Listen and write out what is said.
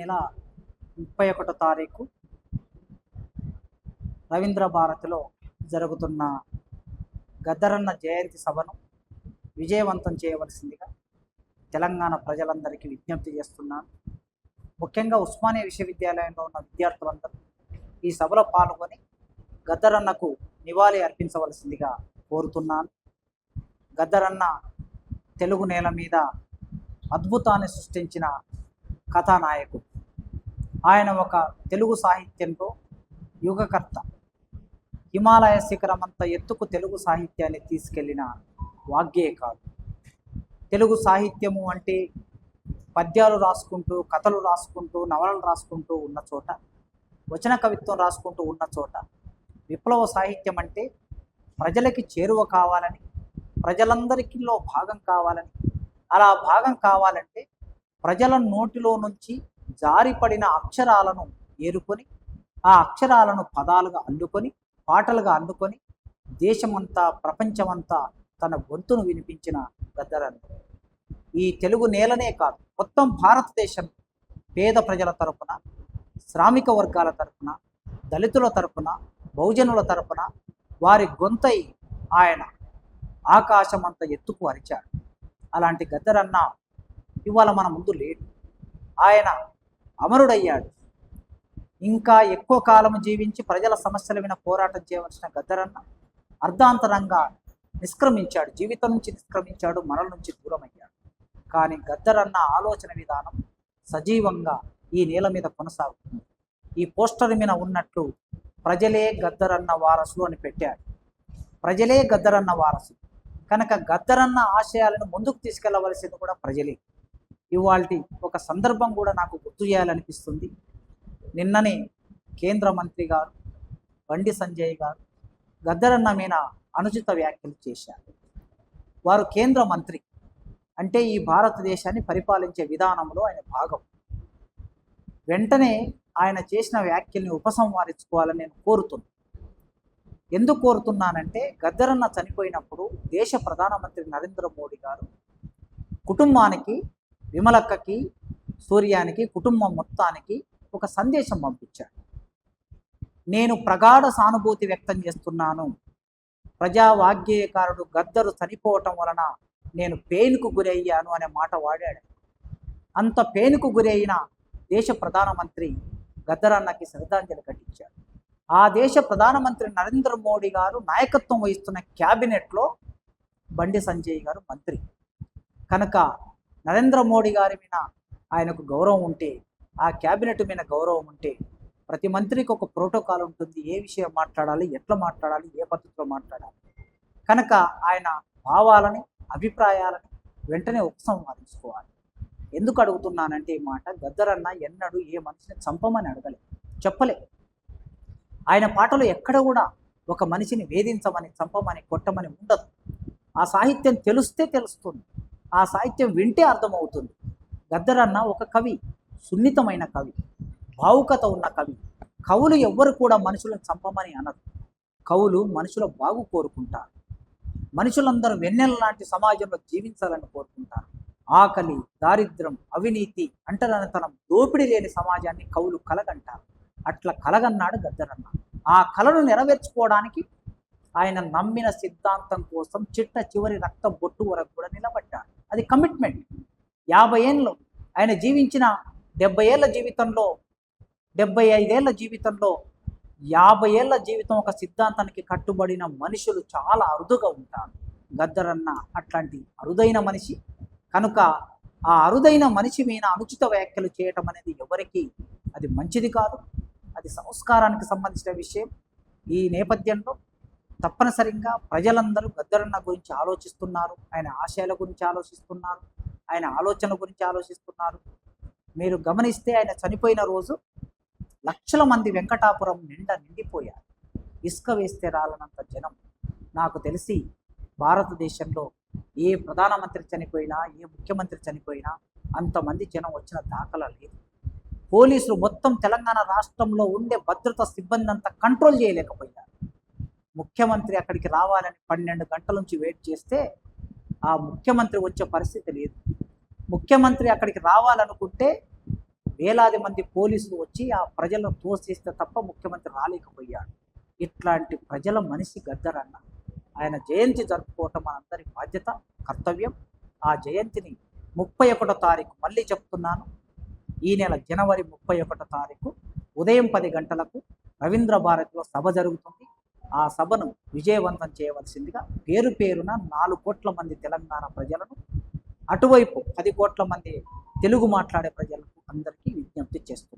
నెల 31వ తారీఖు రవీంద్ర భారతిలో జరుగుతున్న గద్దరన్న జయంతి సభను విజయవంతం చేయవలసిందిగా తెలంగాణ ప్రజలందరికీ విజ్ఞప్తి చేస్తున్నాను. ముఖ్యంగా ఉస్మానియా విశ్వవిద్యాలయంలో ఉన్న విద్యార్థులందరూ ఈ సభలో పాల్గొని గద్దరన్నకు నివాళి అర్పించవలసిందిగా కోరుతున్నాను. గద్దరన్న తెలుగు నేల మీద అద్భుతాన్ని సృష్టించిన కథానాయకుడు. ఆయన ఒక తెలుగు సాహిత్యంలో యుగకర్త. హిమాలయ శిఖరమంత ఎత్తుకు తెలుగు సాహిత్యాన్ని తీసుకెళ్లిన వాగ్గేయకారుడు. తెలుగు సాహిత్యము అంటే పద్యాలు రాసుకుంటూ, కథలు రాసుకుంటూ, నవలలు రాసుకుంటూ ఉన్న చోట, వచన కవిత్వం రాసుకుంటూ ఉన్న చోట, విప్లవ సాహిత్యం అంటే ప్రజలకి చేరువ కావాలని, ప్రజలందరికీలో భాగం కావాలని, అలా భాగం కావాలంటే ప్రజల నోటిలో నుంచి జారిపడిన అక్షరాలను ఏరుకొని, ఆ అక్షరాలను పదాలుగా అల్లుకొని, పాటలుగా అల్లుకొని దేశమంతా, ప్రపంచమంతా తన గొంతును వినిపించిన గద్దరన్న ఈ తెలుగు నేలనే కాదు, మొత్తం భారతదేశం పేద ప్రజల తరపున, శ్రామిక వర్గాల తరపున, దళితుల తరపున, బహుజనుల తరపున వారి గొంతై ఆయన ఆకాశమంత ఎత్తుకు అరిచాడు. అలాంటి గద్దరన్న ఇవాళ మన ముందు లేడు. ఆయన అమరుడయ్యాడు. ఇంకా ఎక్కువ కాలం జీవించి ప్రజల సమస్యల మీద పోరాటం చేయవలసిన గద్దరన్న అర్ధాంతరంగా నిష్క్రమించాడు. జీవితం నుంచి నిష్క్రమించాడు, మనల నుంచి దూరం అయ్యాడు. కానీ గద్దరన్న ఆలోచన విధానం సజీవంగా ఈ నేల మీద కొనసాగుతుంది. ఈ పోస్టర్ మీద ఉన్నట్లు ప్రజలే గద్దరన్న వారసులు అని పెట్టాడు. ప్రజలే గద్దరన్న వారసులు కనుక గద్దరన్న ఆశయాలను ముందుకు తీసుకెళ్లవలసింది కూడా ప్రజలే. ఇవాల్టి ఒక సందర్భం కూడా నాకు గుర్తు చేయాలనిపిస్తుంది. నిన్ననే కేంద్ర మంత్రి గారు బండి సంజయ్ గారు గద్దరన్న మీద అనుచిత వ్యాఖ్యలు చేశారు. వారు కేంద్ర మంత్రి అంటే ఈ భారతదేశాన్ని పరిపాలించే విధానంలో ఆయన భాగం. వెంటనే ఆయన చేసిన వ్యాఖ్యల్ని ఉపసంహరించుకోవాలని నేను కోరుతున్నాను. ఎందుకు కోరుతున్నానంటే గద్దరన్న చనిపోయినప్పుడు దేశ ప్రధానమంత్రి నరేంద్ర మోడీ గారు కుటుంబానికి, విమలక్కకి, సూర్యానికి, కుటుంబం మొత్తానికి ఒక సందేశం పంపించాడు. నేను ప్రగాఢ సానుభూతి వ్యక్తం చేస్తున్నాను. ప్రజా వాగ్గేయకారుడు గద్దరు చనిపోవటం వలన నేను పెయిన్కు గురయ్యాను అనే మాట వాడాడు. అంత పెయిన్కు గురైన దేశ ప్రధానమంత్రి గద్దరన్నకి శ్రద్ధాంజలి ఘటించాడు. ఆ దేశ ప్రధానమంత్రి నరేంద్ర మోడీ గారు నాయకత్వం వహిస్తున్న క్యాబినెట్లో బండి సంజయ్ గారు మంత్రి. కనుక నరేంద్ర మోడీ గారి మీద ఆయనకు గౌరవం ఉంటే, ఆ క్యాబినెట్ మీద గౌరవం ఉంటే, ప్రతి మంత్రికి ఒక ప్రోటోకాల్ ఉంటుంది. ఏ విషయం మాట్లాడాలి, ఎట్లా మాట్లాడాలి, ఏ పద్ధతిలో మాట్లాడాలి. కనుక ఆయన భావాలని, అభిప్రాయాలని వెంటనే ఉపసంహరించుకోవాలి. ఎందుకు అడుగుతున్నానంటే ఈ మాట, గద్దరన్న ఎన్నడూ ఏ మనిషిని చంపమని అడగలే, చెప్పలే. ఆయన పాటలు ఎక్కడ కూడా ఒక మనిషిని వేధించమని, చంపమని, కొట్టమని ఉండదు. ఆ సాహిత్యం తెలిస్తే తెలుస్తుంది, ఆ సాహిత్యం వింటే అర్థమవుతుంది. గద్దరన్న ఒక కవి, సున్నితమైన కవి, భావుకత ఉన్న కవి. కవులు ఎవ్వరు కూడా మనుషులను చంపమని అనరు. కవులు మనుషుల బాగు కోరుకుంటారు. మనుషులందరూ వెన్నెల లాంటి సమాజంలో జీవించాలని కోరుకుంటారు. ఆకలి, దారిద్ర్యం, అవినీతి, అంటరానితనం, దోపిడీ లేని సమాజాన్ని కవులు కలగంటారు. అట్లా కలగన్నాడు గద్దరన్న. ఆ కలను నెరవేర్చుకోవడానికి ఆయన నమ్మిన సిద్ధాంతం కోసం చిట్ట చివరి రక్త బొట్టు వరకు కూడా నిలబడ్డాడు. అది కమిట్మెంట్. 50 ఏళ్ళు ఆయన జీవించిన 70 ఏళ్ళ జీవితంలో, 75 ఏళ్ళ జీవితంలో 50 ఏళ్ళ జీవితం ఒక సిద్ధాంతానికి కట్టుబడిన మనుషులు చాలా అరుదుగా ఉంటారు. గద్దరన్న అట్లాంటి అరుదైన మనిషి. కనుక ఆ అరుదైన మనిషి మీద అనుచిత వ్యాఖ్యలు చేయటం అనేది ఎవరికి అది మంచిది కాదు. అది సంస్కారానికి సంబంధించిన విషయం. ఈ నేపథ్యంలో తప్పనిసరిగా ప్రజలందరూ గద్దరన్న గురించి ఆలోచిస్తున్నారు, ఆయన ఆశయాల గురించి ఆలోచిస్తున్నారు, ఆయన ఆలోచన గురించి ఆలోచిస్తున్నారు. మీరు గమనిస్తే ఆయన చనిపోయిన రోజు లక్షల మంది వెంకటాపురం నిండిపోయారు. ఇసుక వేస్తే రాలనంత జనం. నాకు తెలిసి భారతదేశంలో ఏ ప్రధానమంత్రి చనిపోయినా, ఏ ముఖ్యమంత్రి చనిపోయినా అంతమంది జనం వచ్చిన దాఖలా లేదు. పోలీసులు మొత్తం తెలంగాణ రాష్ట్రంలో ఉండే భద్రతా సిబ్బంది అంతా కంట్రోల్ చేయలేకపోయారు. ముఖ్యమంత్రి అక్కడికి రావాలని 12 గంటల నుంచి వెయిట్ చేస్తే ఆ ముఖ్యమంత్రి వచ్చే పరిస్థితి లేదు. ముఖ్యమంత్రి అక్కడికి రావాలనుకుంటే వేలాది మంది పోలీసులు వచ్చి ఆ ప్రజలను తోసేస్తే తప్ప ముఖ్యమంత్రి రాలేకపోయాడు. ఇట్లాంటి ప్రజల మనిషి గద్దరన్న. ఆయన జయంతి జరుపుకోవటం మనందరి బాధ్యత, కర్తవ్యం. ఆ జయంతిని 31వ తారీఖు, మళ్ళీ చెప్తున్నాను, ఈ నెల జనవరి 31వ తారీఖు ఉదయం 10 గంటలకు రవీంద్ర భారతిలో సభ జరుగుతుంది. ఆ సభను విజయవంతం చేయవలసిందిగా పేరు పేరున 4 కోట్ల మంది తెలంగాణ ప్రజలను, అటువైపు 10 కోట్ల మంది తెలుగు మాట్లాడే ప్రజలకు అందరికీ విజ్ఞప్తి చేస్తున్నాను.